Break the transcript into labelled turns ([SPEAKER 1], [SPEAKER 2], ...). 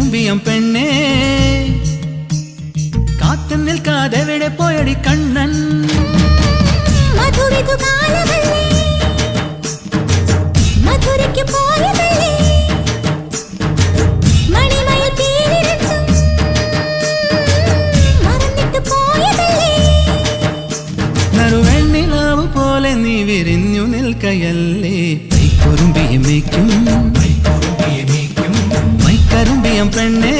[SPEAKER 1] മൈക്കരുമ്പിയം പെണ്ണേ കാത്തു നിൽക്കാതെവിടെ പോയടി കണ്ണൻ
[SPEAKER 2] മധുരയ്ക്ക് പോയതല്ലേ മണിമയിൽ പേരിരട്ടും മറന്നിട്ട് പോയതല്ലേ
[SPEAKER 1] നറുവെണ്ണിലാവ് പോലെ നീ വിരിഞ്ഞു നിൽക്കയല്ലേ മൈക്കരുമ്പിയമേക്കും മൈക്കരുമ്പിയം പെണ്ണേ